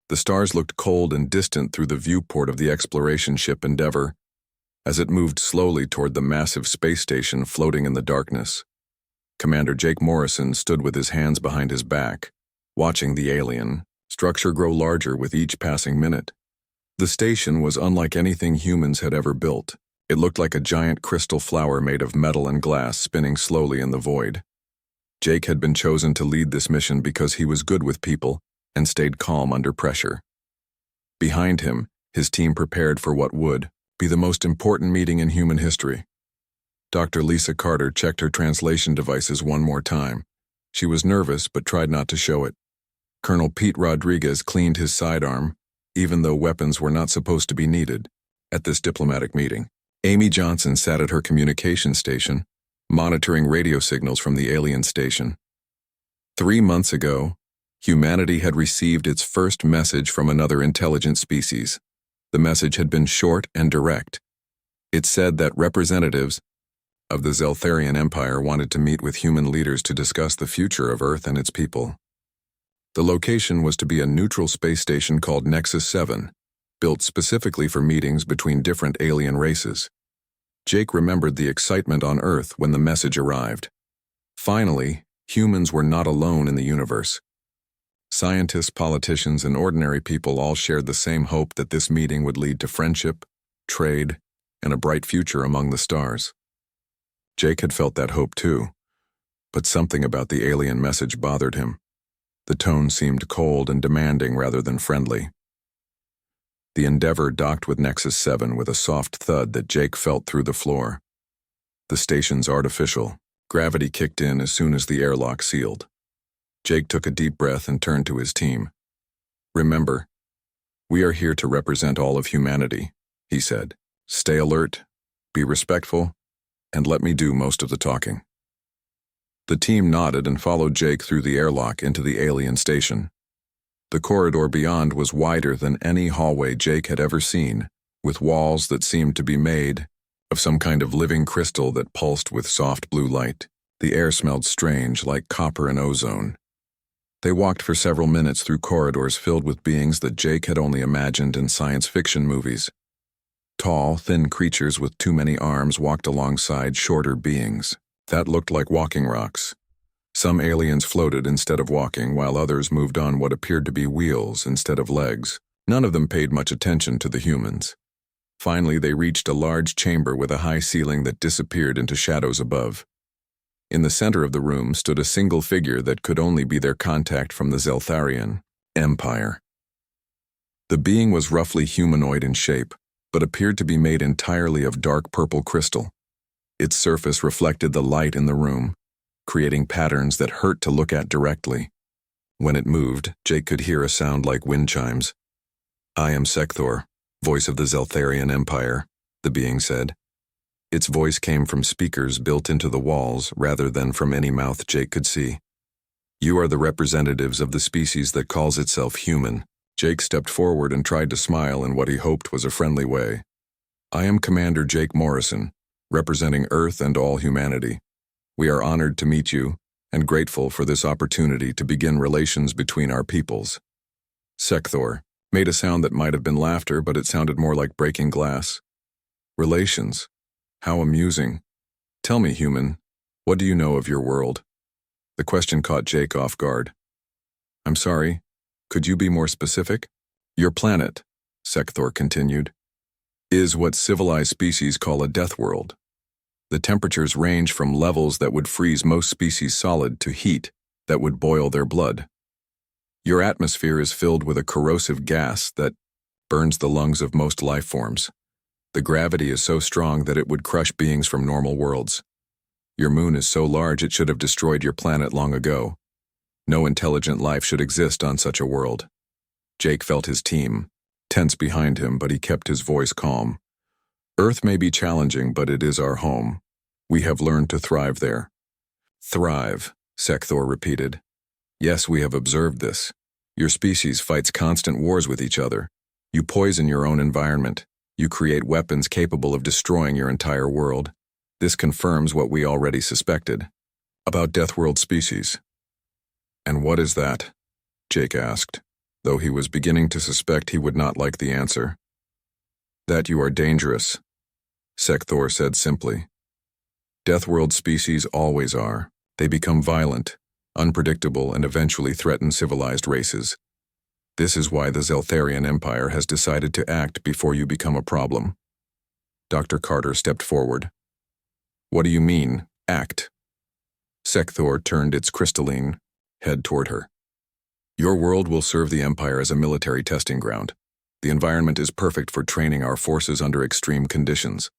The stars looked cold and distant through the viewport of the exploration ship Endeavour, as it moved slowly toward the massive space station floating in the darkness. Commander Jake Morrison stood with his hands behind his back, watching the alien structure grow larger with each passing minute. The station was unlike anything humans had ever built. It looked like a giant crystal flower made of metal and glass spinning slowly in the void. Jake had been chosen to lead this mission because he was good with people and stayed calm under pressure. Behind him, his team prepared for what would be the most important meeting in human history. Dr. Lisa Carter checked her translation devices one more time. She was nervous but tried not to show it. Colonel Pete Rodriguez cleaned his sidearm, even though weapons were not supposed to be needed at this diplomatic meeting. Amy Johnson sat at her communication station, monitoring radio signals from the alien station. 3 months ago, humanity had received its first message from another intelligent species. The message had been short and direct. It said that representatives of the Zeltharian Empire wanted to meet with human leaders to discuss the future of Earth and its people. The location was to be a neutral space station called Nexus 7, built specifically for meetings between different alien races. Jake remembered the excitement on Earth when the message arrived. Finally, humans were not alone in the universe. Scientists, politicians, and ordinary people all shared the same hope that this meeting would lead to friendship, trade, and a bright future among the stars. Jake had felt that hope too, but something about the alien message bothered him. The tone seemed cold and demanding rather than friendly. The Endeavour docked with Nexus 7 with a soft thud that Jake felt through the floor. The station's artificial. Gravity kicked in as soon as the airlock sealed. Jake took a deep breath and turned to his team. "Remember, we are here to represent all of humanity," he said. "Stay alert, be respectful, and let me do most of the talking." The team nodded and followed Jake through the airlock into the alien station. The corridor beyond was wider than any hallway Jake had ever seen, with walls that seemed to be made of some kind of living crystal that pulsed with soft blue light. The air smelled strange, like copper and ozone. They walked for several minutes through corridors filled with beings that Jake had only imagined in science fiction movies. Tall, thin creatures with too many arms walked alongside shorter beings that looked like walking rocks. Some aliens floated instead of walking, while others moved on what appeared to be wheels instead of legs. None of them paid much attention to the humans. Finally, they reached a large chamber with a high ceiling that disappeared into shadows above. In the center of the room stood a single figure that could only be their contact from the Zeltharian Empire. The being was roughly humanoid in shape, but appeared to be made entirely of dark purple crystal. Its surface reflected the light in the room, creating patterns that hurt to look at directly. When it moved, Jake could hear a sound like wind chimes. "I am Sekthor, voice of the Zeltharian Empire," the being said. Its voice came from speakers built into the walls rather than from any mouth Jake could see. "You are the representatives of the species that calls itself human." Jake stepped forward and tried to smile in what he hoped was a friendly way. "I am Commander Jake Morrison, representing Earth and all humanity. We are honored to meet you and grateful for this opportunity to begin relations between our peoples." Sekthor made a sound that might have been laughter, but it sounded more like breaking glass. "Relations? How amusing. Tell me, human, what do you know of your world?" The question caught Jake off guard. "I'm sorry, could you be more specific?" "Your planet," Sekthor continued, "is what civilized species call a death world. The temperatures range from levels that would freeze most species solid to heat that would boil their blood. Your atmosphere is filled with a corrosive gas that burns the lungs of most life forms. The gravity is so strong that it would crush beings from normal worlds. Your moon is so large it should have destroyed your planet long ago. No intelligent life should exist on such a world." Jake felt his team tense behind him, but he kept his voice calm. "Earth may be challenging, but it is our home. We have learned to thrive there." "Thrive," Sekthor repeated. "Yes, we have observed this. Your species fights constant wars with each other. You poison your own environment. You create weapons capable of destroying your entire world. This confirms what we already suspected about Deathworld species." "And what is that?" Jake asked. though he was beginning to suspect he would not like the answer. "That you are dangerous," Sekthor said simply. "Deathworld species always are. They become violent, unpredictable, and eventually threaten civilized races. This is why the Zeltharian Empire has decided to act before you become a problem." Dr. Carter stepped forward. "What do you mean, act?" Sekthor turned its crystalline head toward her. "Your world will serve the Empire as a military testing ground. The environment is perfect for training our forces under extreme conditions.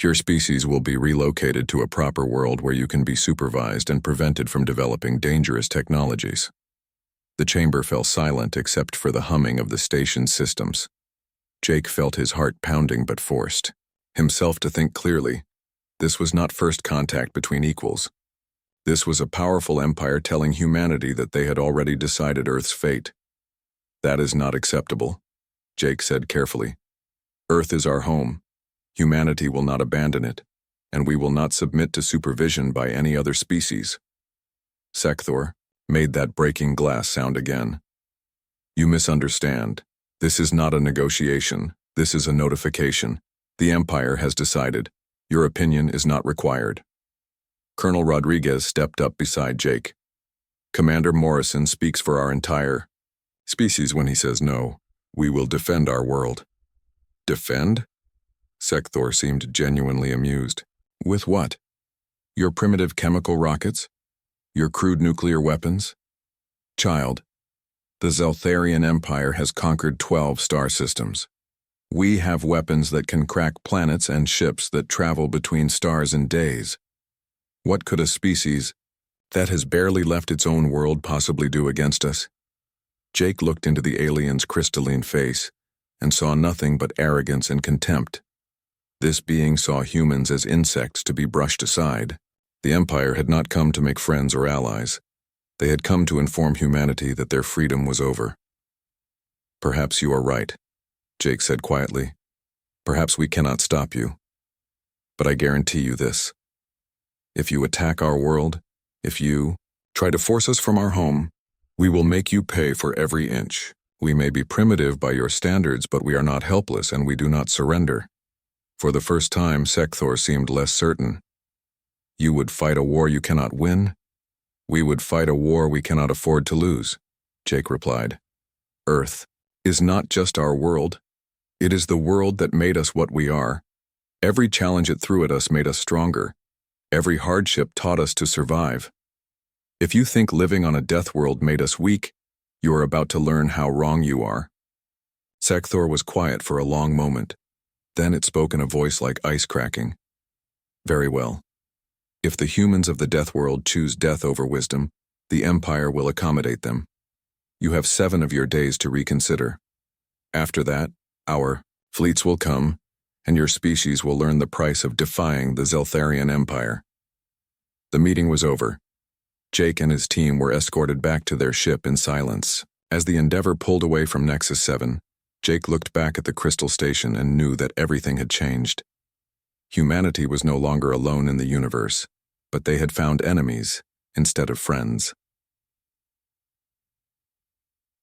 Your species will be relocated to a proper world where you can be supervised and prevented from developing dangerous technologies." The chamber fell silent except for the humming of the station's systems. Jake felt his heart pounding but forced himself to think clearly. This was not first contact between equals. This was a powerful empire telling humanity that they had already decided Earth's fate. "That is not acceptable," Jake said carefully. "Earth is our home. Humanity will not abandon it, and we will not submit to supervision by any other species." Sekthor made that breaking glass sound again. "You misunderstand. This is not a negotiation. This is a notification. The Empire has decided. Your opinion is not required." Colonel Rodriguez stepped up beside Jake. "Commander Morrison speaks for our entire species when he says no. We will defend our world." "Defend?" Sekthor seemed genuinely amused. "With what? Your primitive chemical rockets? Your crude nuclear weapons? Child, the Zeltharian Empire has conquered 12 star systems. We have weapons that can crack planets and ships that travel between stars in days. What could a species that has barely left its own world possibly do against us?" Jake looked into the alien's crystalline face and saw nothing but arrogance and contempt. This being saw humans as insects to be brushed aside. The Empire had not come to make friends or allies. They had come to inform humanity that their freedom was over. "Perhaps you are right," Jake said quietly. "Perhaps we cannot stop you. But I guarantee you this. If you attack our world, if you try to force us from our home, we will make you pay for every inch. We may be primitive by your standards, but we are not helpless and we do not surrender." For the first time, Sekthor seemed less certain. "You would fight a war you cannot win? We would fight a war we cannot afford to lose," Jake replied. "Earth is not just our world. It is the world that made us what we are. Every challenge it threw at us made us stronger. Every hardship taught us to survive. If you think living on a death world made us weak, you are about to learn how wrong you are." Sekthor was quiet for a long moment. Then it spoke in a voice like ice cracking. "Very well. If the humans of the death world choose death over wisdom, the Empire will accommodate them. You have 7 of your days to reconsider. After that, our fleets will come, and your species will learn the price of defying the Zeltharian Empire." The meeting was over. Jake and his team were escorted back to their ship in silence. As the Endeavor pulled away from Nexus 7, Jake looked back at the crystal station and knew that everything had changed. Humanity was no longer alone in the universe, but they had found enemies instead of friends.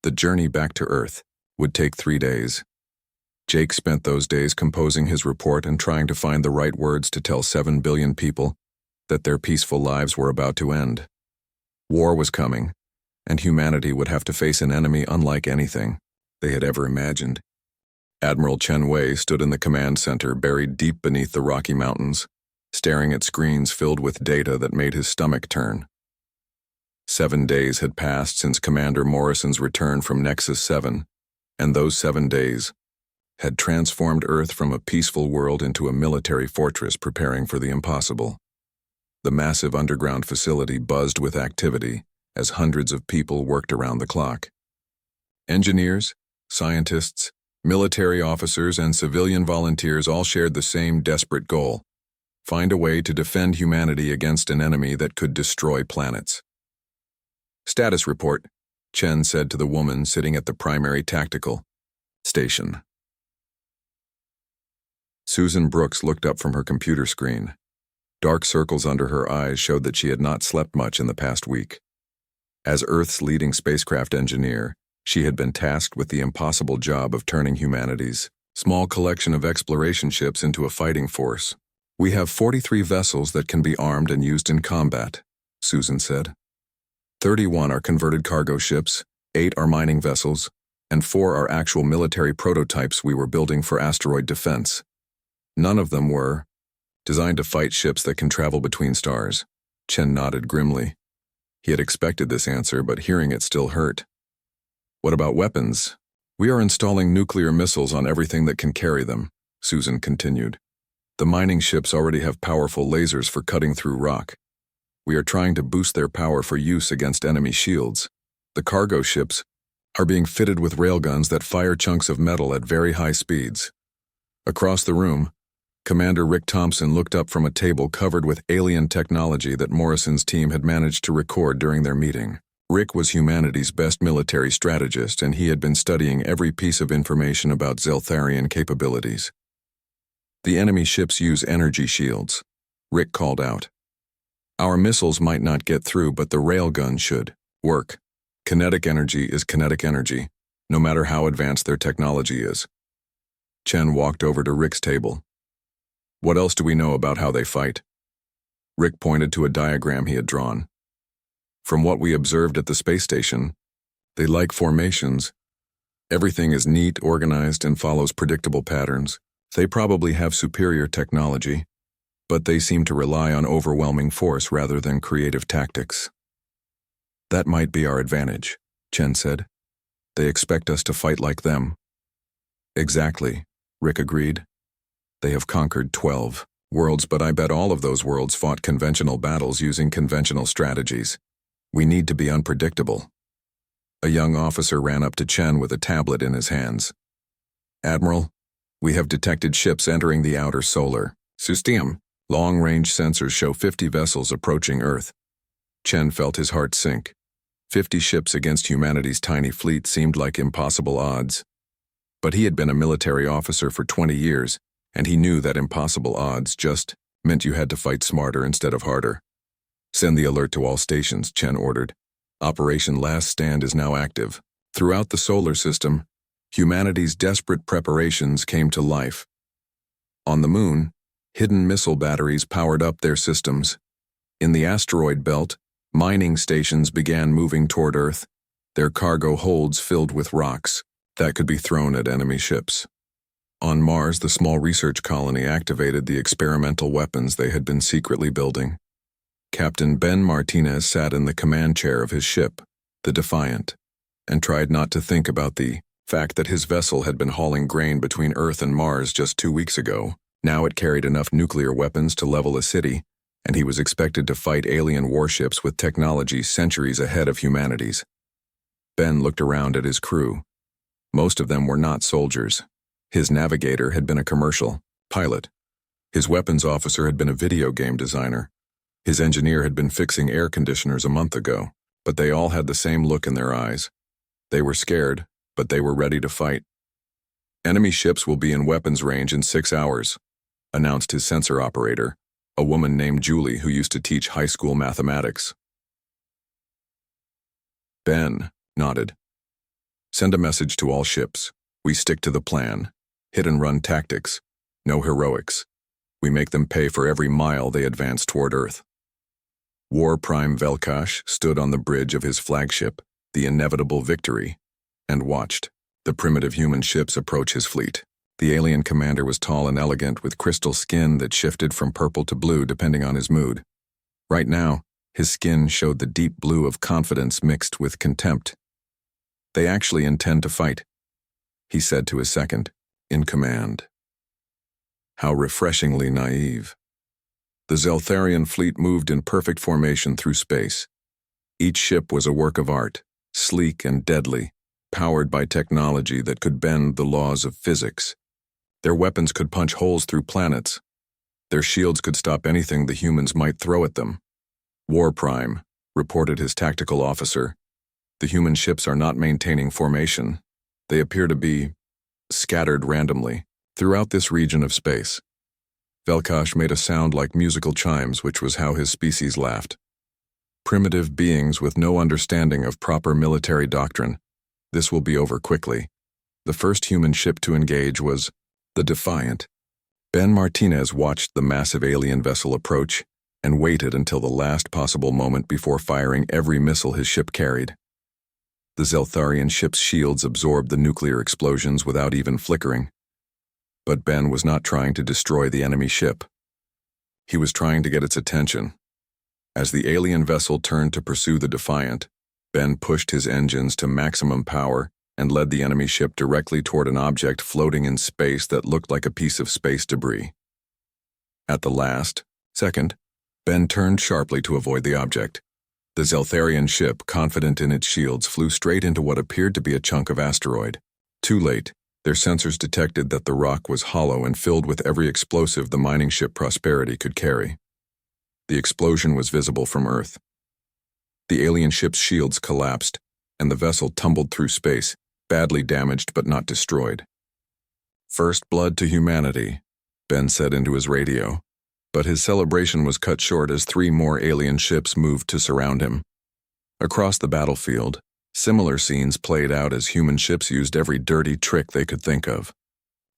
The journey back to Earth would take 3 days. Jake spent those days composing his report and trying to find the right words to tell 7 billion people that their peaceful lives were about to end. War was coming, and humanity would have to face an enemy unlike anything they had ever imagined. Admiral Chen Wei stood in the command center buried deep beneath the Rocky Mountains, staring at screens filled with data that made his stomach turn. 7 days had passed since Commander Morrison's return from Nexus 7, and those 7 days had transformed Earth from a peaceful world into a military fortress preparing for the impossible. The massive underground facility buzzed with activity as hundreds of people worked around the clock. Engineers, scientists, military officers, and civilian volunteers all shared the same desperate goal: find a way to defend humanity against an enemy that could destroy planets. "Status report," Chen said to the woman sitting at the primary tactical station. Susan Brooks looked up from her computer screen. Dark circles under her eyes showed that she had not slept much in the past week. As Earth's leading spacecraft engineer, She had been tasked with the impossible job of turning humanity's small collection of exploration ships into a fighting force. "We have 43 vessels that can be armed and used in combat," Susan said. 31 are converted cargo ships, 8 are mining vessels, and 4 are actual military prototypes we were building for asteroid defense. None of them were designed to fight ships that can travel between stars. Chen nodded grimly. He had expected this answer, but hearing it still hurt. "What about weapons?" "We are installing nuclear missiles on everything that can carry them," Susan continued. "The mining ships already have powerful lasers for cutting through rock. We are trying to boost their power for use against enemy shields. The cargo ships are being fitted with railguns that fire chunks of metal at very high speeds." Across the room, Commander Rick Thompson looked up from a table covered with alien technology that Morrison's team had managed to record during their meeting. Rick was humanity's best military strategist, and he had been studying every piece of information about Zeltharian capabilities. "The enemy ships use energy shields," Rick called out. "Our missiles might not get through, but the railgun should work. Kinetic energy is kinetic energy, no matter how advanced their technology is." Chen walked over to Rick's table. "What else do we know about how they fight?" Rick pointed to a diagram he had drawn. "From what we observed at the space station, they like formations. Everything is neat, organized, and follows predictable patterns. They probably have superior technology, but they seem to rely on overwhelming force rather than creative tactics." "That might be our advantage," Chen said. "They expect us to fight like them." "Exactly," Rick agreed. "They have conquered 12 worlds, but I bet all of those worlds fought conventional battles using conventional strategies. We need to be unpredictable." A young officer ran up to Chen with a tablet in his hands. "Admiral, we have detected ships entering the outer solar system. Long-range sensors show 50 vessels approaching Earth." Chen felt his heart sink. 50 ships against humanity's tiny fleet seemed like impossible odds. But he had been a military officer for 20 years, and he knew that impossible odds just meant you had to fight smarter instead of harder. "Send the alert to all stations," Chen ordered. "Operation Last Stand is now active." Throughout the solar system, humanity's desperate preparations came to life. On the moon, hidden missile batteries powered up their systems. In the asteroid belt, mining stations began moving toward Earth, their cargo holds filled with rocks that could be thrown at enemy ships. On Mars, the small research colony activated the experimental weapons they had been secretly building. Captain Ben Martinez sat in the command chair of his ship, the Defiant, and tried not to think about the fact that his vessel had been hauling grain between Earth and Mars just 2 weeks ago. Now it carried enough nuclear weapons to level a city, and he was expected to fight alien warships with technology centuries ahead of humanity's. Ben looked around at his crew. Most of them were not soldiers. His navigator had been a commercial pilot. His weapons officer had been a video game designer. His engineer had been fixing air conditioners a month ago, but they all had the same look in their eyes. They were scared, but they were ready to fight. "Enemy ships will be in weapons range in 6 hours, announced his sensor operator, a woman named Julie who used to teach high school mathematics. Ben nodded. "Send a message to all ships. We stick to the plan. Hit-and-run tactics. No heroics. We make them pay for every mile they advance toward Earth." War Prime Velkash stood on the bridge of his flagship, the Inevitable Victory, and watched the primitive human ships approach his fleet. The alien commander was tall and elegant with crystal skin that shifted from purple to blue depending on his mood. Right now, his skin showed the deep blue of confidence mixed with contempt. "They actually intend to fight," he said to his second in command. How refreshingly naive. The Zeltharian fleet moved in perfect formation through space. Each ship was a work of art, sleek and deadly, powered by technology that could bend the laws of physics. Their weapons could punch holes through planets. Their shields could stop anything the humans might throw at them. "War Prime," reported his tactical officer. "The human ships are not maintaining formation. They appear to be scattered randomly throughout this region of space." Velkash made a sound like musical chimes, which was how his species laughed. "Primitive beings with no understanding of proper military doctrine. This will be over quickly. The first human ship to engage was the Defiant. Ben Martinez watched the massive alien vessel approach and waited until the last possible moment before firing every missile his ship carried. The Zeltharian ship's shields absorbed the nuclear explosions without even flickering. But Ben was not trying to destroy the enemy ship. He was trying to get its attention. As the alien vessel turned to pursue the Defiant, Ben pushed his engines to maximum power and led the enemy ship directly toward an object floating in space that looked like a piece of space debris. At the last second, Ben turned sharply to avoid the object. The Zeltharian ship, confident in its shields, flew straight into what appeared to be a chunk of asteroid. Too late, their sensors detected that the rock was hollow and filled with every explosive the mining ship Prosperity could carry. The explosion was visible from Earth. The alien ship's shields collapsed, and the vessel tumbled through space, badly damaged but not destroyed. "First blood to humanity," Ben said into his radio, but his celebration was cut short as 3 more alien ships moved to surround him. Across the battlefield, similar scenes played out as human ships used every dirty trick they could think of.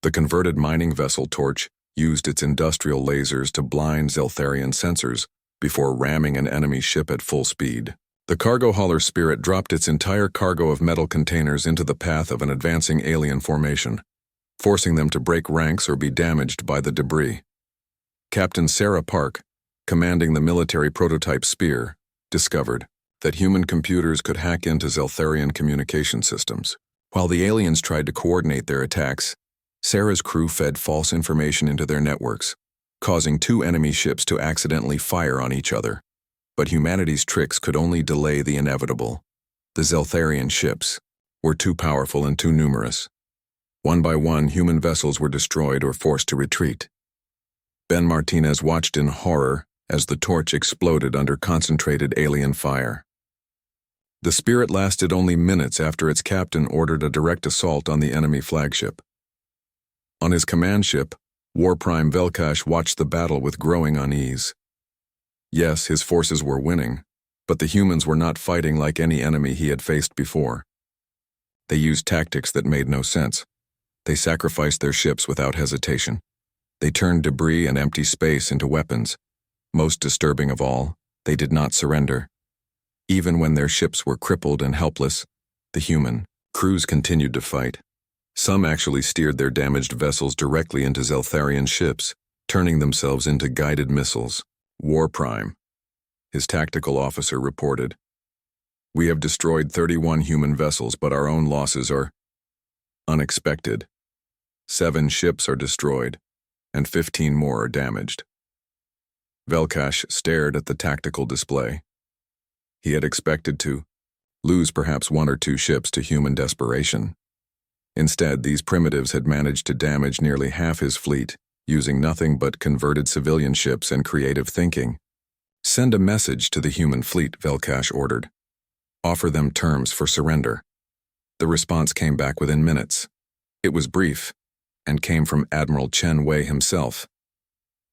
The converted mining vessel Torch used its industrial lasers to blind Zeltharian sensors before ramming an enemy ship at full speed. The cargo hauler Spirit dropped its entire cargo of metal containers into the path of an advancing alien formation, forcing them to break ranks or be damaged by the debris. Captain Sarah Park, commanding the military prototype Spear, discovered that human computers could hack into Zeltharian communication systems. While the aliens tried to coordinate their attacks, Sarah's crew fed false information into their networks, causing 2 enemy ships to accidentally fire on each other. But humanity's tricks could only delay the inevitable. The Zeltharian ships were too powerful and too numerous. One by one, human vessels were destroyed or forced to retreat. Ben Martinez watched in horror as the Torch exploded under concentrated alien fire. The Spirit lasted only minutes after its captain ordered a direct assault on the enemy flagship. On his command ship, War Prime Velkash watched the battle with growing unease. Yes, his forces were winning, but the humans were not fighting like any enemy he had faced before. They used tactics that made no sense. They sacrificed their ships without hesitation. They turned debris and empty space into weapons. Most disturbing of all, they did not surrender. Even when their ships were crippled and helpless, the human crews continued to fight. Some actually steered their damaged vessels directly into Zeltharian ships, turning themselves into guided missiles. War Prime, his tactical officer, reported, "We have destroyed 31 human vessels, but our own losses are unexpected. 7 ships are destroyed, and 15 more are damaged." Velkash stared at the tactical display. He had expected to lose perhaps 1 or 2 ships to human desperation. Instead, these primitives had managed to damage nearly half his fleet, using nothing but converted civilian ships and creative thinking. "Send a message to the human fleet," Velkash ordered. "Offer them terms for surrender." The response came back within minutes. It was brief, and came from Admiral Chen Wei himself.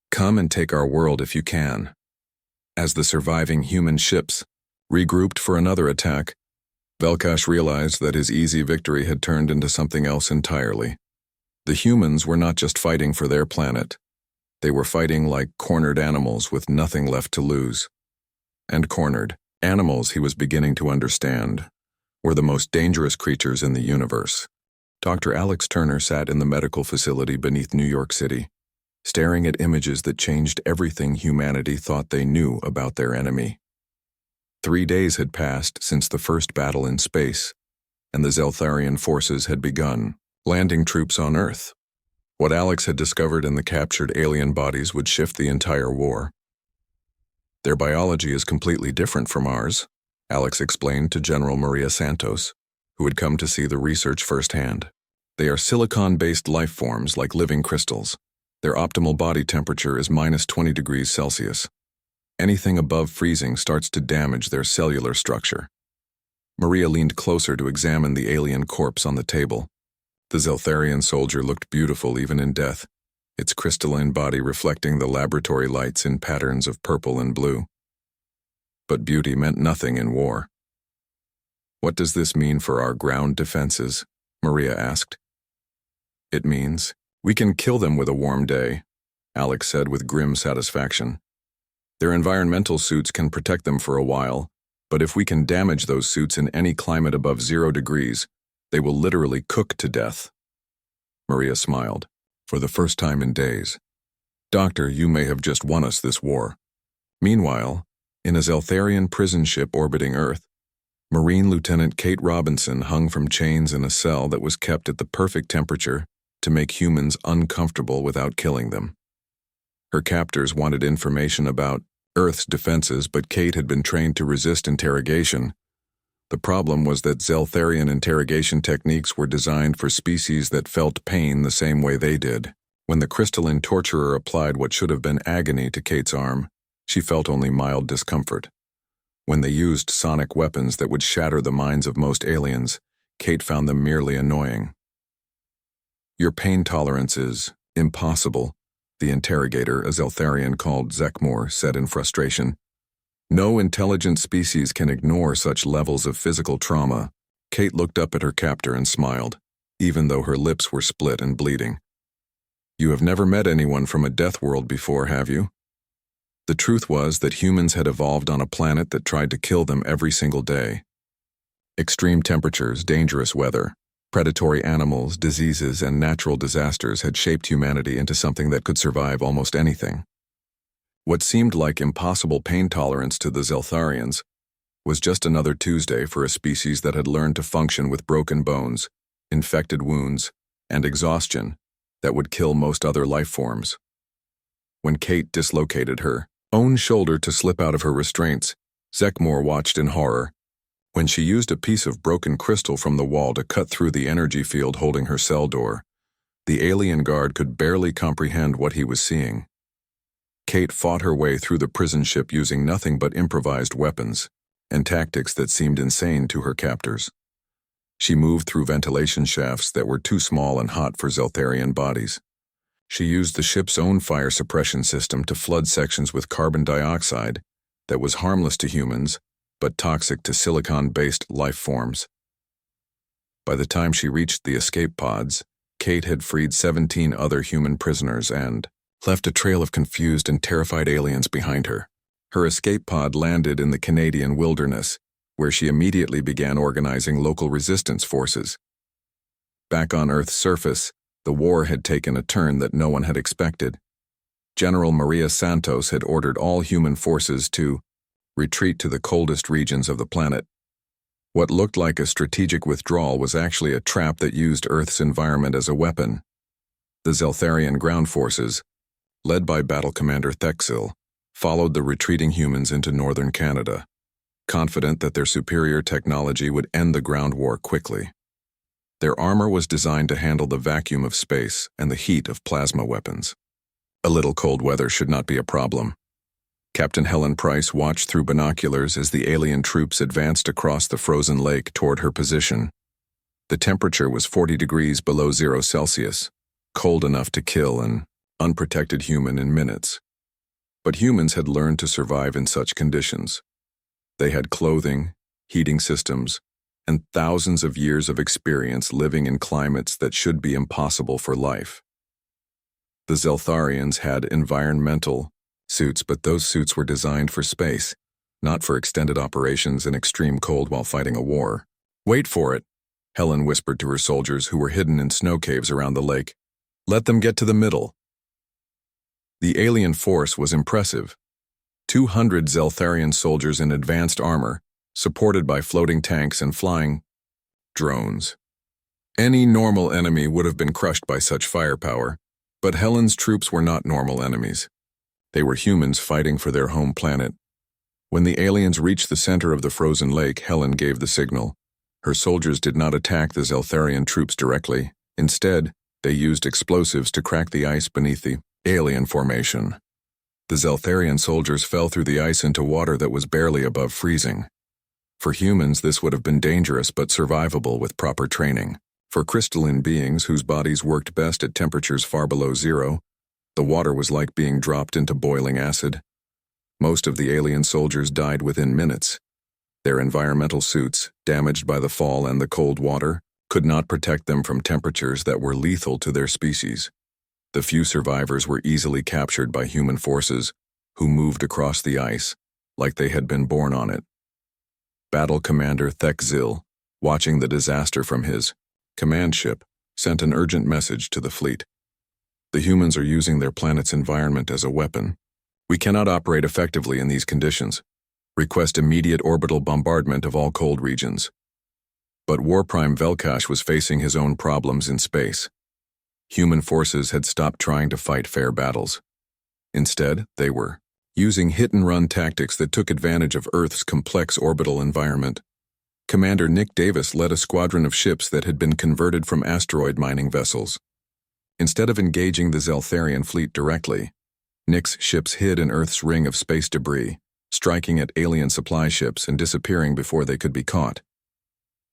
"Come and take our world if you can." As the surviving human ships regrouped for another attack, Velkash realized that his easy victory had turned into something else entirely. The humans were not just fighting for their planet. They were fighting like cornered animals with nothing left to lose. And cornered animals, he was beginning to understand, were the most dangerous creatures in the universe. Dr. Alex Turner sat in the medical facility beneath New York City, staring at images that changed everything humanity thought they knew about their enemy. 3 days had passed since the first battle in space, and the Zeltharian forces had begun landing troops on Earth. What Alex had discovered in the captured alien bodies would shift the entire war. "Their biology is completely different from ours," Alex explained to General Maria Santos, who had come to see the research firsthand. "They are silicon-based life forms like living crystals. Their optimal body temperature is -20 degrees Celsius. Anything above freezing starts to damage their cellular structure." Maria leaned closer to examine the alien corpse on the table. The Zeltharian soldier looked beautiful even in death, its crystalline body reflecting the laboratory lights in patterns of purple and blue. But beauty meant nothing in war. What does this mean for our ground defenses? Maria asked. It means we can kill them with a warm day, Alex said with grim satisfaction. Their environmental suits can protect them for a while, but if we can damage those suits in any climate above 0 degrees, they will literally cook to death. Maria smiled, for the first time in days. Doctor, you may have just won us this war. Meanwhile, in a Zeltharian prison ship orbiting Earth, Marine Lieutenant Kate Robinson hung from chains in a cell that was kept at the perfect temperature to make humans uncomfortable without killing them. Her captors wanted information about Earth's defenses, but Kate had been trained to resist interrogation. The problem was that Zeltharian interrogation techniques were designed for species that felt pain the same way they did. When the crystalline torturer applied what should have been agony to Kate's arm, she felt only mild discomfort. When they used sonic weapons that would shatter the minds of most aliens, Kate found them merely annoying. Your pain tolerance is impossible, the interrogator, a Zeltharian called Zekmor, said in frustration. No intelligent species can ignore such levels of physical trauma. Kate looked up at her captor and smiled, even though her lips were split and bleeding. You have never met anyone from a death world before, have you? The truth was that humans had evolved on a planet that tried to kill them every single day. Extreme temperatures, dangerous weather, predatory animals, diseases, and natural disasters had shaped humanity into something that could survive almost anything. What seemed like impossible pain tolerance to the Zeltharians was just another Tuesday for a species that had learned to function with broken bones, infected wounds, and exhaustion that would kill most other life forms. When Kate dislocated her own shoulder to slip out of her restraints, Zekmor watched in horror. When she used a piece of broken crystal from the wall to cut through the energy field holding her cell door, the alien guard could barely comprehend what he was seeing. Kate fought her way through the prison ship using nothing but improvised weapons and tactics that seemed insane to her captors. She moved through ventilation shafts that were too small and hot for Zeltharian bodies. She used the ship's own fire suppression system to flood sections with carbon dioxide that was harmless to humans, but toxic to silicon-based life forms. By the time she reached the escape pods, Kate had freed 17 other human prisoners and left a trail of confused and terrified aliens behind her. Her escape pod landed in the Canadian wilderness, where she immediately began organizing local resistance forces. Back on Earth's surface, the war had taken a turn that no one had expected. General Maria Santos had ordered all human forces to retreat to the coldest regions of the planet. What looked like a strategic withdrawal was actually a trap that used Earth's environment as a weapon. The Zeltharian ground forces, led by Battle Commander Thexil, followed the retreating humans into northern Canada, confident that their superior technology would end the ground war quickly. Their armor was designed to handle the vacuum of space and the heat of plasma weapons. A little cold weather should not be a problem. Captain Helen Price watched through binoculars as the alien troops advanced across the frozen lake toward her position. The temperature was 40 degrees below 0 Celsius, cold enough to kill an unprotected human in minutes. But humans had learned to survive in such conditions. They had clothing, heating systems, and thousands of years of experience living in climates that should be impossible for life. The Zeltharians had environmental suits, but those suits were designed for space, not for extended operations in extreme cold while fighting a war. Wait for it, Helen whispered to her soldiers who were hidden in snow caves around the lake. Let them get to the middle. The alien force was impressive. 200 Zeltharian soldiers in advanced armor, supported by floating tanks and flying drones. Any normal enemy would have been crushed by such firepower, but Helen's troops were not normal enemies. They were humans fighting for their home planet. When the aliens reached the center of the frozen lake, Helen gave the signal. Her soldiers did not attack the Zeltharian troops directly. Instead, they used explosives to crack the ice beneath the alien formation. The Zeltharian soldiers fell through the ice into water that was barely above freezing. For humans, this would have been dangerous but survivable with proper training. For crystalline beings whose bodies worked best at temperatures far below 0, the water was like being dropped into boiling acid. Most of the alien soldiers died within minutes. Their environmental suits, damaged by the fall and the cold water, could not protect them from temperatures that were lethal to their species. The few survivors were easily captured by human forces, who moved across the ice, like they had been born on it. Battle Commander Thek-Zil, watching the disaster from his command ship, sent an urgent message to the fleet. The humans are using their planet's environment as a weapon. We cannot operate effectively in these conditions. Request immediate orbital bombardment of all cold regions. But War Prime Velkash was facing his own problems in space. Human forces had stopped trying to fight fair battles. Instead, they were using hit-and-run tactics that took advantage of Earth's complex orbital environment. Commander Nick Davis led a squadron of ships that had been converted from asteroid mining vessels. Instead of engaging the Zeltharian fleet directly, Nick's ships hid in Earth's ring of space debris, striking at alien supply ships and disappearing before they could be caught.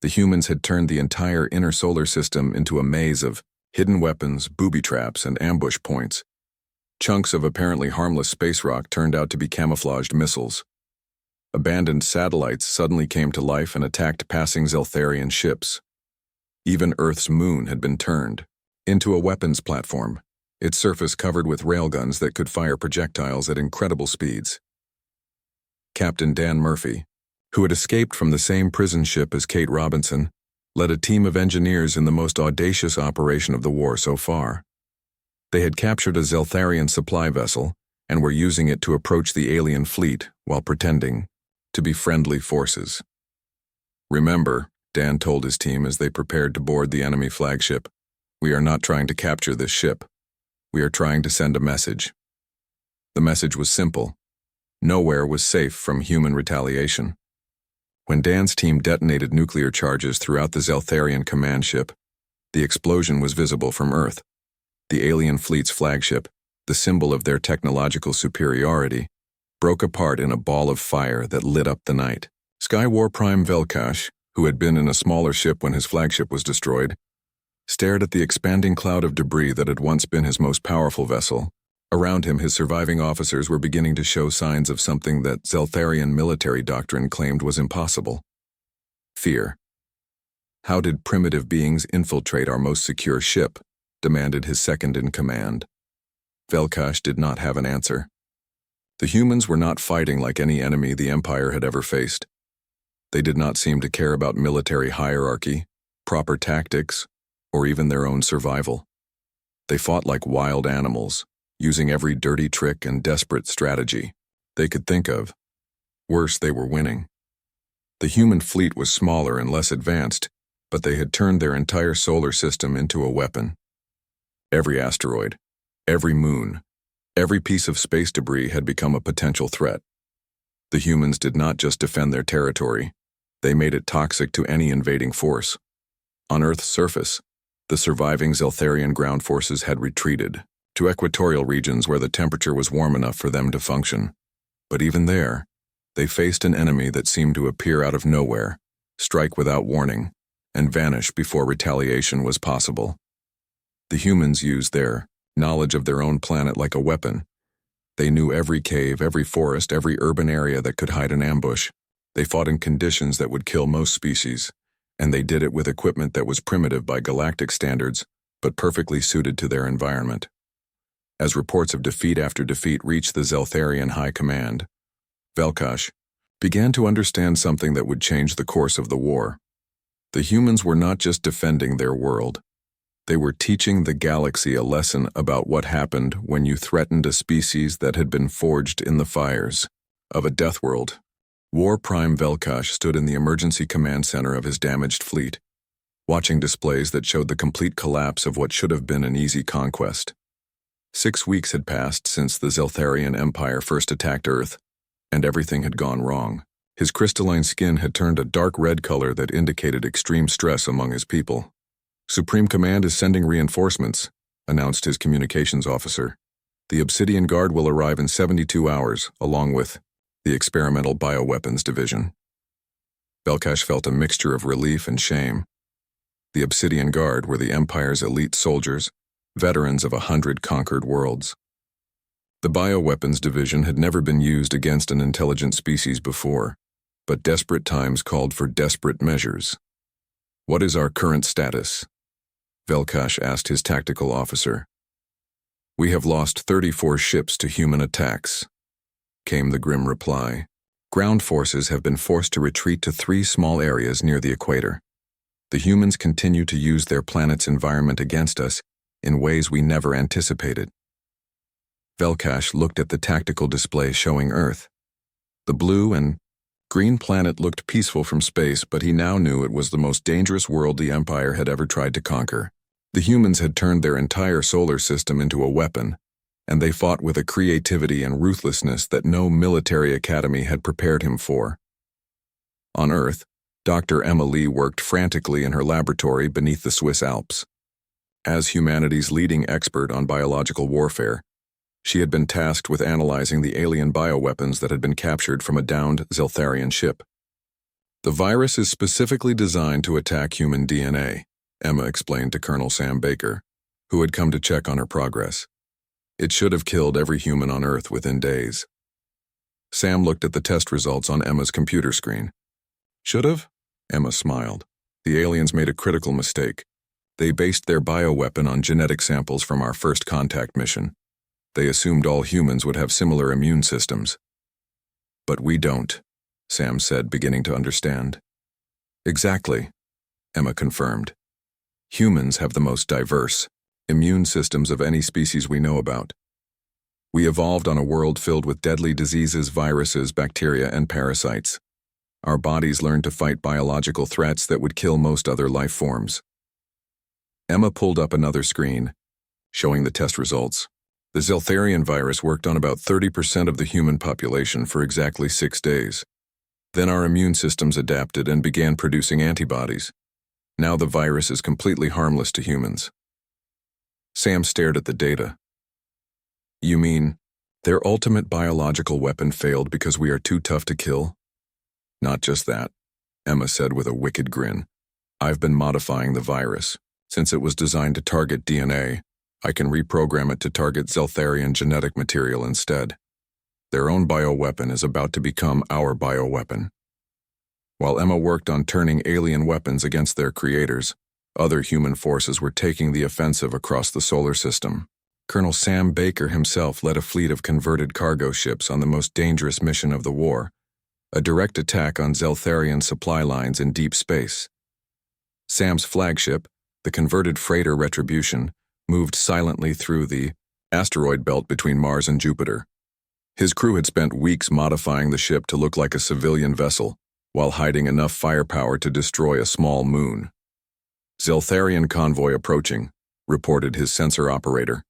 The humans had turned the entire inner solar system into a maze of hidden weapons, booby traps, and ambush points. Chunks of apparently harmless space rock turned out to be camouflaged missiles. Abandoned satellites suddenly came to life and attacked passing Zeltharian ships. Even Earth's moon had been turned into a weapons platform, its surface covered with railguns that could fire projectiles at incredible speeds. Captain Dan Murphy, who had escaped from the same prison ship as Kate Robinson, led a team of engineers in the most audacious operation of the war so far. They had captured a Zeltharian supply vessel and were using it to approach the alien fleet while pretending to be friendly forces. "Remember," Dan told his team as they prepared to board the enemy flagship, "we are not trying to capture this ship. We are trying to send a message." The message was simple. Nowhere was safe from human retaliation. When Dan's team detonated nuclear charges throughout the Zeltharian command ship, the explosion was visible from Earth. The alien fleet's flagship, the symbol of their technological superiority, broke apart in a ball of fire that lit up the night. Sky War Prime Velkash, who had been in a smaller ship when his flagship was destroyed, stared at the expanding cloud of debris that had once been his most powerful vessel. Around him, his surviving officers were beginning to show signs of something that Zeltharian military doctrine claimed was impossible: fear. "How did primitive beings infiltrate our most secure ship?" demanded his second-in-command. Velkash did not have an answer. The humans were not fighting like any enemy the Empire had ever faced. They did not seem to care about military hierarchy, proper tactics, or even their own survival. They fought like wild animals, using every dirty trick and desperate strategy they could think of. Worse, they were winning. The human fleet was smaller and less advanced, but they had turned their entire solar system into a weapon. Every asteroid, every moon, every piece of space debris had become a potential threat. The humans did not just defend their territory, they made it toxic to any invading force. On Earth's surface, the surviving Zeltharian ground forces had retreated to equatorial regions where the temperature was warm enough for them to function. But even there, they faced an enemy that seemed to appear out of nowhere, strike without warning, and vanish before retaliation was possible. The humans used their knowledge of their own planet like a weapon. They knew every cave, every forest, every urban area that could hide an ambush. They fought in conditions that would kill most species, and they did it with equipment that was primitive by galactic standards, but perfectly suited to their environment. As reports of defeat after defeat reached the Zeltharian High Command, Velkash began to understand something that would change the course of the war. The humans were not just defending their world. They were teaching the galaxy a lesson about what happened when you threatened a species that had been forged in the fires of a death world. War Prime Velkash stood in the emergency command center of his damaged fleet, watching displays that showed the complete collapse of what should have been an easy conquest. 6 weeks had passed since the Zeltharian Empire first attacked Earth, and everything had gone wrong. His crystalline skin had turned a dark red color that indicated extreme stress among his people. "Supreme Command is sending reinforcements," announced his communications officer. "The Obsidian Guard will arrive in 72 hours, along with the Experimental Bioweapons Division." Velkash felt a mixture of relief and shame. The Obsidian Guard were the Empire's elite soldiers, veterans of 100 conquered worlds. The Bioweapons Division had never been used against an intelligent species before. But desperate times called for desperate measures. "What is our current status?" Velkash asked his tactical officer. "We have lost 34 ships to human attacks," came the grim reply. "Ground forces have been forced to retreat to 3 small areas near the equator. The humans continue to use their planet's environment against us in ways we never anticipated." Velkash looked at the tactical display showing Earth. The blue and green planet looked peaceful from space, but he now knew it was the most dangerous world the Empire had ever tried to conquer. The humans had turned their entire solar system into a weapon, and they fought with a creativity and ruthlessness that no military academy had prepared him for. On Earth, Dr. Emma Lee worked frantically in her laboratory beneath the Swiss Alps. As humanity's leading expert on biological warfare, she had been tasked with analyzing the alien bioweapons that had been captured from a downed Zeltharian ship. "The virus is specifically designed to attack human DNA," Emma explained to Colonel Sam Baker, who had come to check on her progress. "It should have killed every human on Earth within days." Sam looked at the test results on Emma's computer screen. "Should have?" Emma smiled. "The aliens made a critical mistake. They based their bioweapon on genetic samples from our first contact mission. They assumed all humans would have similar immune systems. But we don't," Sam said, beginning to understand. "Exactly," Emma confirmed. "Humans have the most diverse immune systems of any species we know about. We evolved on a world filled with deadly diseases, viruses, bacteria, and parasites. Our bodies learned to fight biological threats that would kill most other life forms." Emma pulled up another screen, showing the test results. The Zeltharian virus worked on about 30% of the human population for exactly 6 days. Then our immune systems adapted and began producing antibodies. Now the virus is completely harmless to humans. Sam stared at the data. "You mean, their ultimate biological weapon failed because we are too tough to kill?" "Not just that," Emma said with a wicked grin. "I've been modifying the virus. Since it was designed to target DNA, I can reprogram it to target Zeltharian genetic material instead. Their own bioweapon is about to become our bioweapon." While Emma worked on turning alien weapons against their creators, other human forces were taking the offensive across the solar system. Colonel Sam Baker himself led a fleet of converted cargo ships on the most dangerous mission of the war, a direct attack on Zeltharian supply lines in deep space. Sam's flagship, the converted freighter Retribution, moved silently through the asteroid belt between Mars and Jupiter. His crew had spent weeks modifying the ship to look like a civilian vessel, while hiding enough firepower to destroy a small moon. "Zeltharian convoy approaching," reported his sensor operator.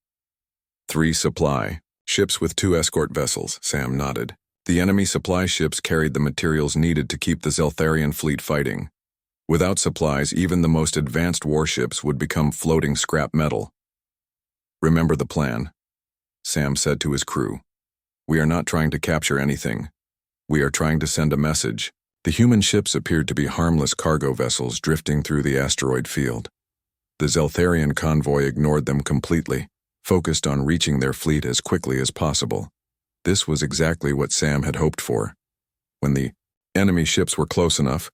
3 supply ships with 2 escort vessels, Sam nodded. The enemy supply ships carried the materials needed to keep the Zeltharian fleet fighting. Without supplies, even the most advanced warships would become floating scrap metal. "Remember the plan," Sam said to his crew. "We are not trying to capture anything. We are trying to send a message." The human ships appeared to be harmless cargo vessels drifting through the asteroid field. The Zeltharian convoy ignored them completely, focused on reaching their fleet as quickly as possible. This was exactly what Sam had hoped for. When the enemy ships were close enough,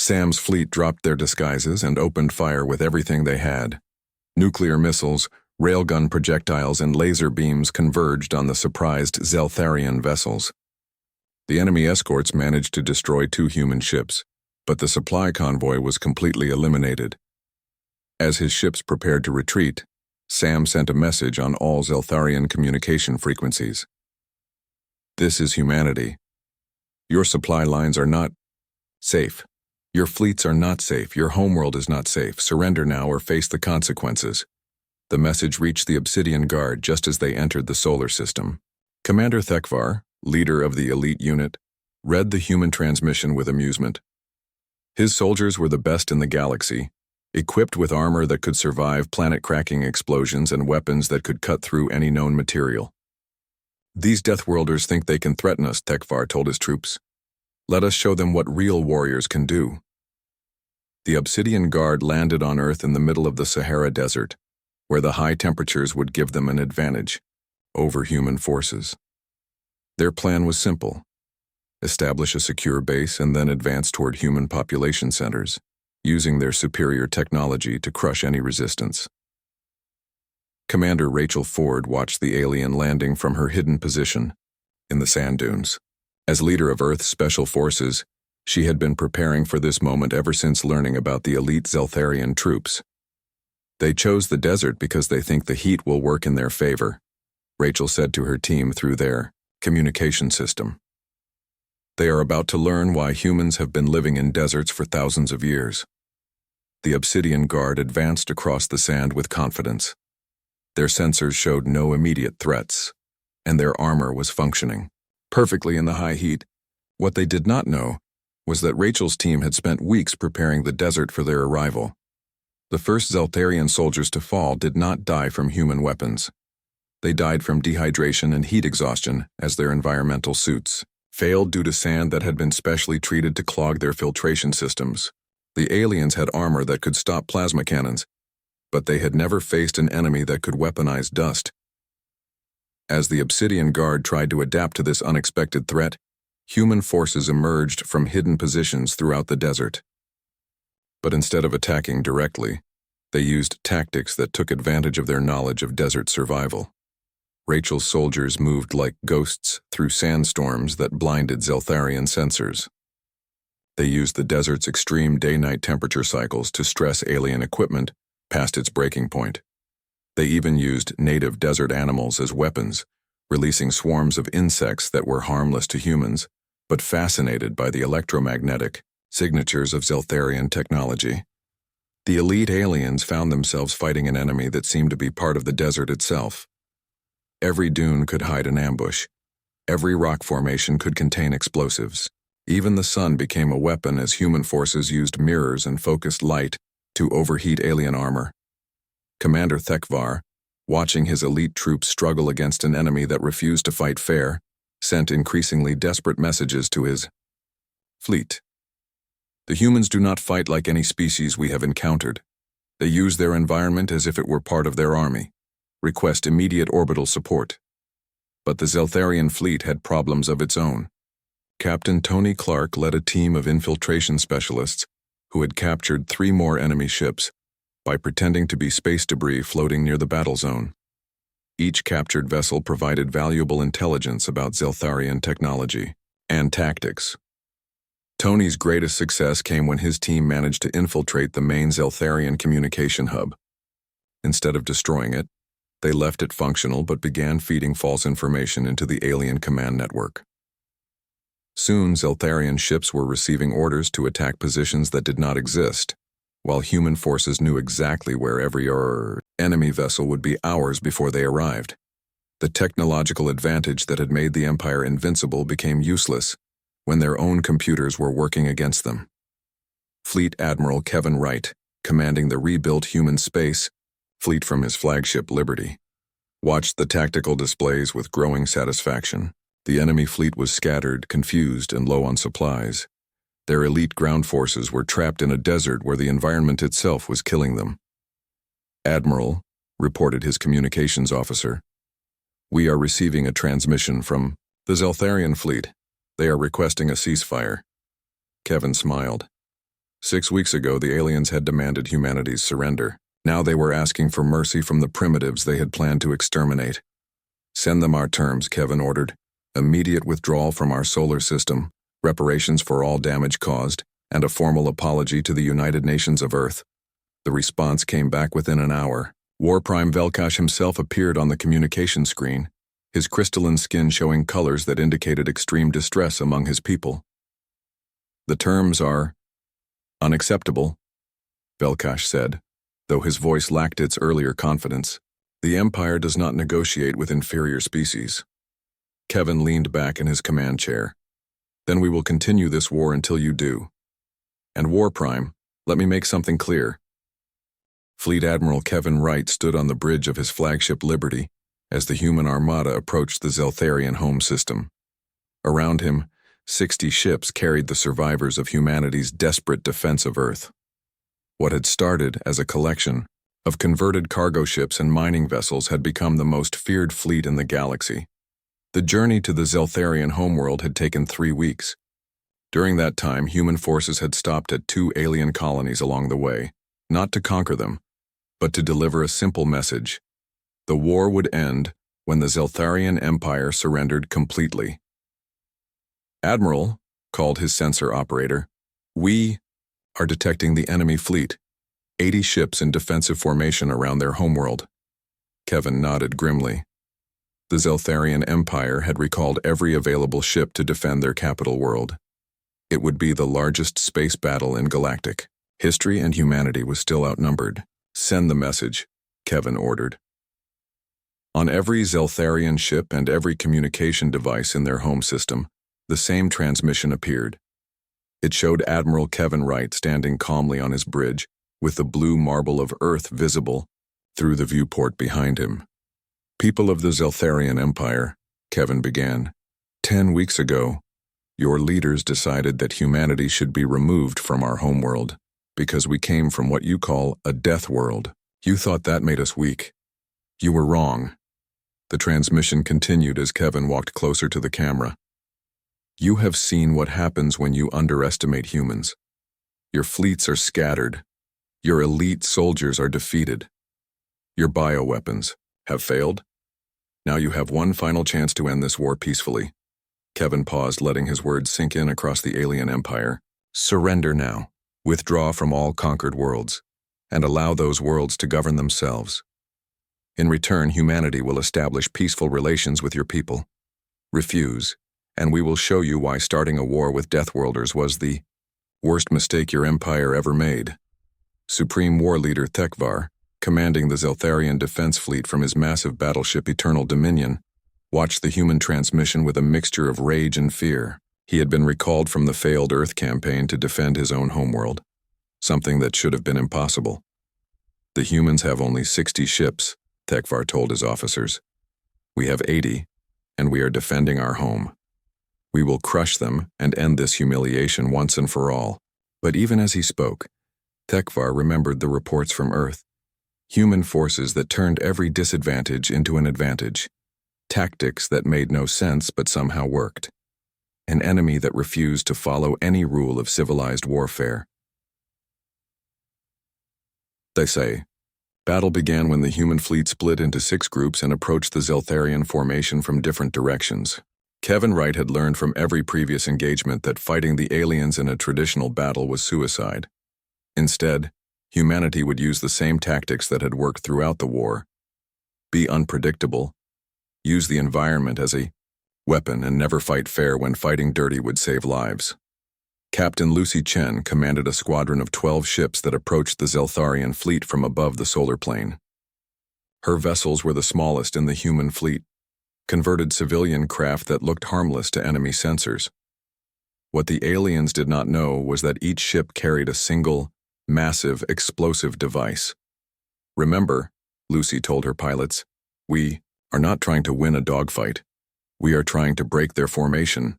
Sam's fleet dropped their disguises and opened fire with everything they had. Nuclear missiles, railgun projectiles, and laser beams converged on the surprised Zeltharian vessels. The enemy escorts managed to destroy 2 human ships, but the supply convoy was completely eliminated. As his ships prepared to retreat, Sam sent a message on all Zeltharian communication frequencies. "This is humanity. Your supply lines are not safe. Your fleets are not safe. Your homeworld is not safe. Surrender now or face the consequences." The message reached the Obsidian Guard just as they entered the solar system. Commander Thekvar, leader of the elite unit, read the human transmission with amusement. His soldiers were the best in the galaxy, equipped with armor that could survive planet-cracking explosions and weapons that could cut through any known material. "These Deathworlders think they can threaten us," Thekvar told his troops. "Let us show them what real warriors can do." The Obsidian Guard landed on Earth in the middle of the Sahara Desert, where the high temperatures would give them an advantage over human forces. Their plan was simple: establish a secure base, and then advance toward human population centers, using their superior technology to crush any resistance. Commander Rachel Ford watched the alien landing from her hidden position in the sand dunes. As leader of Earth's Special Forces, she had been preparing for this moment ever since learning about the elite Zeltharian troops. They chose the desert because they think the heat will work in their favor, Rachel said to her team through their communication system. They are about to learn why humans have been living in deserts for thousands of years. The Obsidian Guard advanced across the sand with confidence. Their sensors showed no immediate threats, and their armor was functioning perfectly in the high heat. What they did not know was that Rachel's team had spent weeks preparing the desert for their arrival. The first Zeltharian soldiers to fall did not die from human weapons. They died from dehydration and heat exhaustion as their environmental suits failed due to sand that had been specially treated to clog their filtration systems. The aliens had armor that could stop plasma cannons, but they had never faced an enemy that could weaponize dust. As the Obsidian Guard tried to adapt to this unexpected threat, human forces emerged from hidden positions throughout the desert. But instead of attacking directly, they used tactics that took advantage of their knowledge of desert survival. Rachel's soldiers moved like ghosts through sandstorms that blinded Zeltharian sensors. They used the desert's extreme day-night temperature cycles to stress alien equipment past its breaking point. They even used native desert animals as weapons, releasing swarms of insects that were harmless to humans, but fascinated by the electromagnetic signatures of Zeltharian technology. The elite aliens found themselves fighting an enemy that seemed to be part of the desert itself. Every dune could hide an ambush. Every rock formation could contain explosives. Even the sun became a weapon as human forces used mirrors and focused light to overheat alien armor. Commander Thekvar, watching his elite troops struggle against an enemy that refused to fight fair, sent increasingly desperate messages to his fleet. The humans do not fight like any species we have encountered. They use their environment as if it were part of their army. Request immediate orbital support. But the Zeltharian fleet had problems of its own. Captain Tony Clark led a team of infiltration specialists who had captured 3 more enemy ships by pretending to be space debris floating near the battle zone. Each captured vessel provided valuable intelligence about Zeltharian technology and tactics. Tony's greatest success came when his team managed to infiltrate the main Zeltharian communication hub. Instead of destroying it, they left it functional but began feeding false information into the alien command network. Soon, Zeltharian ships were receiving orders to attack positions that did not exist, while human forces knew exactly where every enemy vessel would be hours before they arrived. The technological advantage that had made the Empire invincible became useless when their own computers were working against them. Fleet Admiral Kevin Wright, commanding the rebuilt human space fleet from his flagship Liberty, watched the tactical displays with growing satisfaction. The enemy fleet was scattered, confused, and low on supplies. Their elite ground forces were trapped in a desert where the environment itself was killing them. "Admiral," reported his communications officer, "we are receiving a transmission from the Zeltharian fleet. They are requesting a ceasefire." Kevin smiled. 6 weeks ago, the aliens had demanded humanity's surrender. Now they were asking for mercy from the primitives they had planned to exterminate. "Send them our terms," Kevin ordered. "Immediate withdrawal from our solar system, reparations for all damage caused, and a formal apology to the United Nations of Earth." The response came back within an hour. War Prime Velkash himself appeared on the communication screen, his crystalline skin showing colors that indicated extreme distress among his people. "The terms are unacceptable," Velkash said, though his voice lacked its earlier confidence. "The Empire does not negotiate with inferior species." Kevin leaned back in his command chair. "Then we will continue this war until you do. And War Prime, let me make something clear." Fleet Admiral Kevin Wright stood on the bridge of his flagship Liberty as the human armada approached the Zeltharian home system. Around him, 60 ships carried the survivors of humanity's desperate defense of Earth. What had started as a collection of converted cargo ships and mining vessels had become the most feared fleet in the galaxy. The journey to the Zeltharian homeworld had taken 3 weeks. During that time, human forces had stopped at 2 alien colonies along the way, not to conquer them, but to deliver a simple message. The war would end when the Zeltharian Empire surrendered completely. "Admiral," called his sensor operator, "we are detecting the enemy fleet, 80 ships in defensive formation around their homeworld." Kevin nodded grimly. The Zeltharian Empire had recalled every available ship to defend their capital world. It would be the largest space battle in galactic history, and humanity was still outnumbered. "Send the message," Kevin ordered. On every Zeltharian ship and every communication device in their home system, the same transmission appeared. It showed Admiral Kevin Wright standing calmly on his bridge, with the blue marble of Earth visible through the viewport behind him. "People of the Zeltharian Empire," Kevin began, 10 weeks ago, your leaders decided that humanity should be removed from our homeworld, because we came from what you call a death world. You thought that made us weak. You were wrong." The transmission continued as Kevin walked closer to the camera. "You have seen what happens when you underestimate humans. Your fleets are scattered. Your elite soldiers are defeated. Your bioweapons have failed. Now you have one final chance to end this war peacefully." Kevin paused, letting his words sink in across the alien empire. "Surrender now. Withdraw from all conquered worlds, and allow those worlds to govern themselves. In return, humanity will establish peaceful relations with your people. Refuse, and we will show you why starting a war with Deathworlders was the worst mistake your empire ever made." Supreme War Leader Thekvar, commanding the Zeltharian Defense Fleet from his massive battleship Eternal Dominion, watched the human transmission with a mixture of rage and fear. He had been recalled from the failed Earth campaign to defend his own homeworld, something that should have been impossible. "The humans have only 60 ships," Thekvar told his officers. "We have 80, and we are defending our home. We will crush them and end this humiliation once and for all." But even as he spoke, Thekvar remembered the reports from Earth. Human forces that turned every disadvantage into an advantage. Tactics that made no sense but somehow worked. An enemy that refused to follow any rule of civilized warfare. They say, battle began when the human fleet split into 6 groups and approached the Zeltharian formation from different directions. Kevin Wright had learned from every previous engagement that fighting the aliens in a traditional battle was suicide. Instead, humanity would use the same tactics that had worked throughout the war. Be unpredictable, use the environment as a weapon, and never fight fair when fighting dirty would save lives. Captain Lucy Chen commanded a squadron of 12 ships that approached the Zeltharian fleet from above the solar plane. Her vessels were the smallest in the human fleet, converted civilian craft that looked harmless to enemy sensors. What the aliens did not know was that each ship carried a single, massive, explosive device. "Remember," Lucy told her pilots, "we are not trying to win a dogfight. We are trying to break their formation."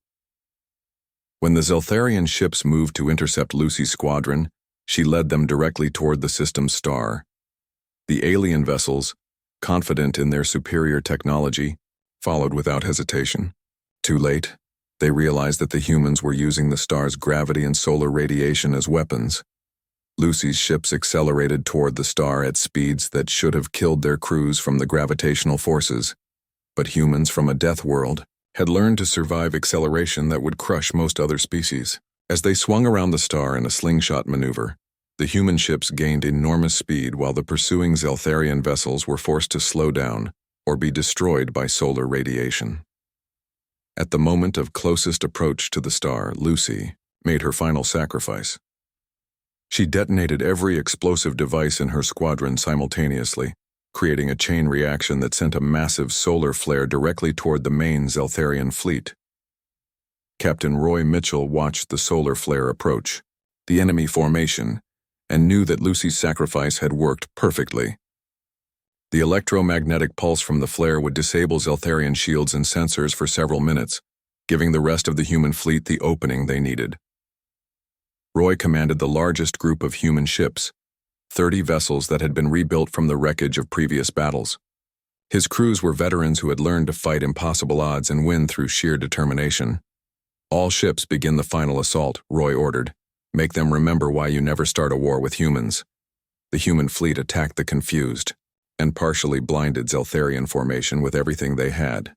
When the Zeltharian ships moved to intercept Lucy's squadron, she led them directly toward the system's star. The alien vessels, confident in their superior technology, followed without hesitation. Too late, they realized that the humans were using the star's gravity and solar radiation as weapons. Lucy's ships accelerated toward the star at speeds that should have killed their crews from the gravitational forces. But humans from a death world had learned to survive acceleration that would crush most other species. As they swung around the star in a slingshot maneuver, the human ships gained enormous speed while the pursuing Zeltharian vessels were forced to slow down or be destroyed by solar radiation. At the moment of closest approach to the star, Lucy made her final sacrifice. She detonated every explosive device in her squadron simultaneously, creating a chain reaction that sent a massive solar flare directly toward the main Zeltharian fleet. Captain Roy Mitchell watched the solar flare approach, the enemy formation, and knew that Lucy's sacrifice had worked perfectly. The electromagnetic pulse from the flare would disable Zeltharian shields and sensors for several minutes, giving the rest of the human fleet the opening they needed. Roy commanded the largest group of human ships, 30 vessels that had been rebuilt from the wreckage of previous battles. His crews were veterans who had learned to fight impossible odds and win through sheer determination. "All ships begin the final assault," Roy ordered. "Make them remember why you never start a war with humans." The human fleet attacked the confused and partially blinded Zeltharian formation with everything they had.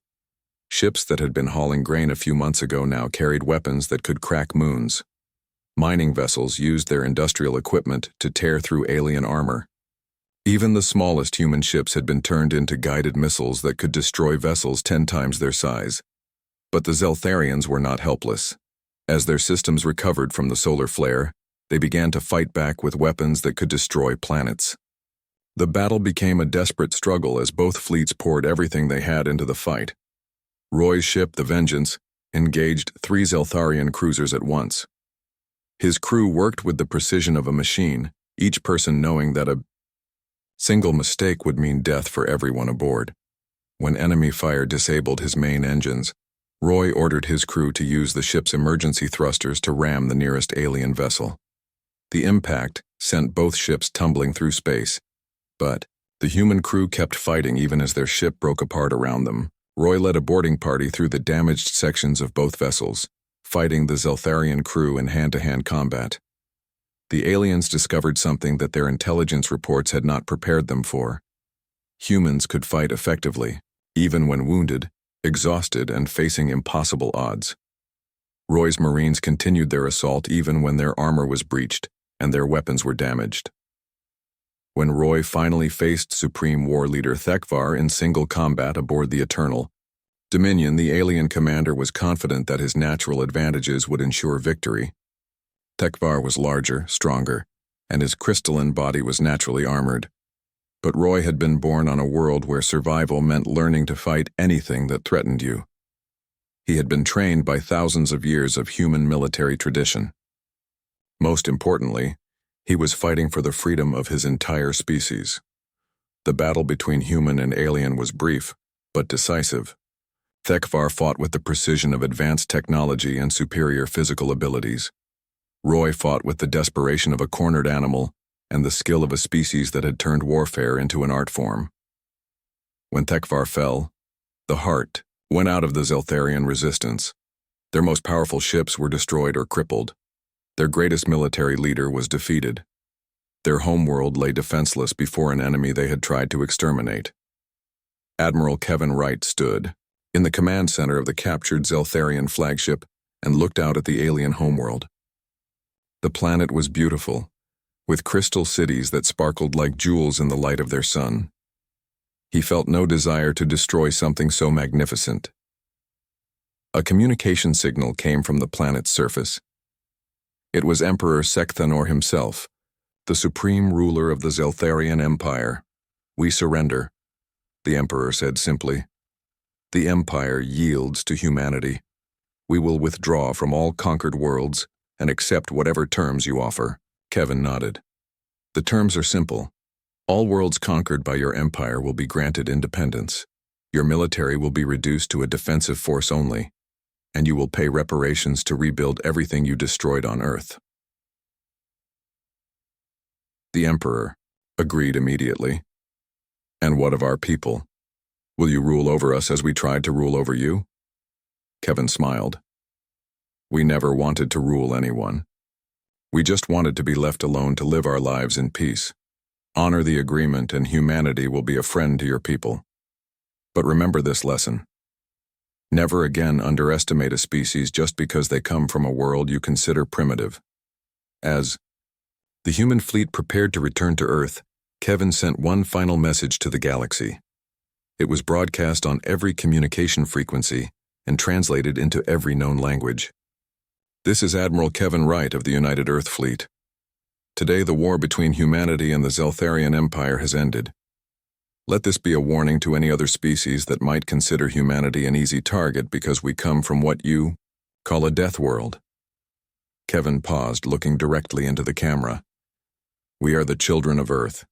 Ships that had been hauling grain a few months ago now carried weapons that could crack moons. Mining vessels used their industrial equipment to tear through alien armor. Even the smallest human ships had been turned into guided missiles that could destroy vessels 10 times their size. But the Zeltharians were not helpless. As their systems recovered from the solar flare, they began to fight back with weapons that could destroy planets. The battle became a desperate struggle as both fleets poured everything they had into the fight. Roy's ship, the Vengeance, engaged 3 Zeltharian cruisers at once. His crew worked with the precision of a machine, each person knowing that a single mistake would mean death for everyone aboard. When enemy fire disabled his main engines, Roy ordered his crew to use the ship's emergency thrusters to ram the nearest alien vessel. The impact sent both ships tumbling through space, but the human crew kept fighting even as their ship broke apart around them. Roy led a boarding party through the damaged sections of both vessels, fighting the Zeltharian crew in hand-to-hand combat. The aliens discovered something that their intelligence reports had not prepared them for. Humans could fight effectively, even when wounded, exhausted, and facing impossible odds. Roy's Marines continued their assault even when their armor was breached and their weapons were damaged. When Roy finally faced Supreme War Leader Thekvar in single combat aboard the Eternal Dominion, the alien commander was confident that his natural advantages would ensure victory. Thekvar was larger, stronger, and his crystalline body was naturally armored. But Roy had been born on a world where survival meant learning to fight anything that threatened you. He had been trained by thousands of years of human military tradition. Most importantly, he was fighting for the freedom of his entire species. The battle between human and alien was brief, but decisive. Thekvar fought with the precision of advanced technology and superior physical abilities. Roy fought with the desperation of a cornered animal and the skill of a species that had turned warfare into an art form. When Thekvar fell, the heart went out of the Zeltharian resistance. Their most powerful ships were destroyed or crippled. Their greatest military leader was defeated. Their homeworld lay defenseless before an enemy they had tried to exterminate. Admiral Kevin Wright stood in the command center of the captured Zeltharian flagship and looked out at the alien homeworld. The planet was beautiful, with crystal cities that sparkled like jewels in the light of their sun. He felt no desire to destroy something so magnificent. A communication signal came from the planet's surface. It was Emperor Sekthanor himself, the supreme ruler of the Zeltharian Empire. "We surrender," the Emperor said simply. "The Empire yields to humanity. We will withdraw from all conquered worlds and accept whatever terms you offer." Kevin nodded. "The terms are simple. All worlds conquered by your empire will be granted independence. Your military will be reduced to a defensive force only, and you will pay reparations to rebuild everything you destroyed on Earth." The Emperor agreed immediately. "And what of our people? Will you rule over us as we tried to rule over you?" Kevin smiled. "We never wanted to rule anyone. We just wanted to be left alone to live our lives in peace. Honor the agreement and humanity will be a friend to your people. But remember this lesson. Never again underestimate a species just because they come from a world you consider primitive." As the human fleet prepared to return to Earth, Kevin sent one final message to the galaxy. It was broadcast on every communication frequency and translated into every known language. "This is Admiral Kevin Wright of the United Earth Fleet. Today the war between humanity and the Zeltharian Empire has ended. Let this be a warning to any other species that might consider humanity an easy target because we come from what you call a death world." Kevin paused, looking directly into the camera. "We are the children of Earth.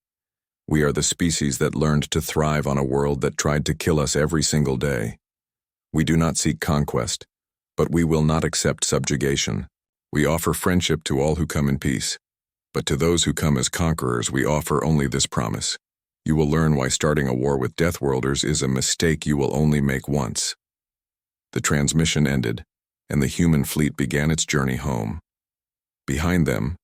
We are the species that learned to thrive on a world that tried to kill us every single day. We do not seek conquest, but we will not accept subjugation. We offer friendship to all who come in peace, but to those who come as conquerors we offer only this promise. You will learn why starting a war with Deathworlders is a mistake you will only make once. The transmission ended, and the human fleet began its journey home. Behind them,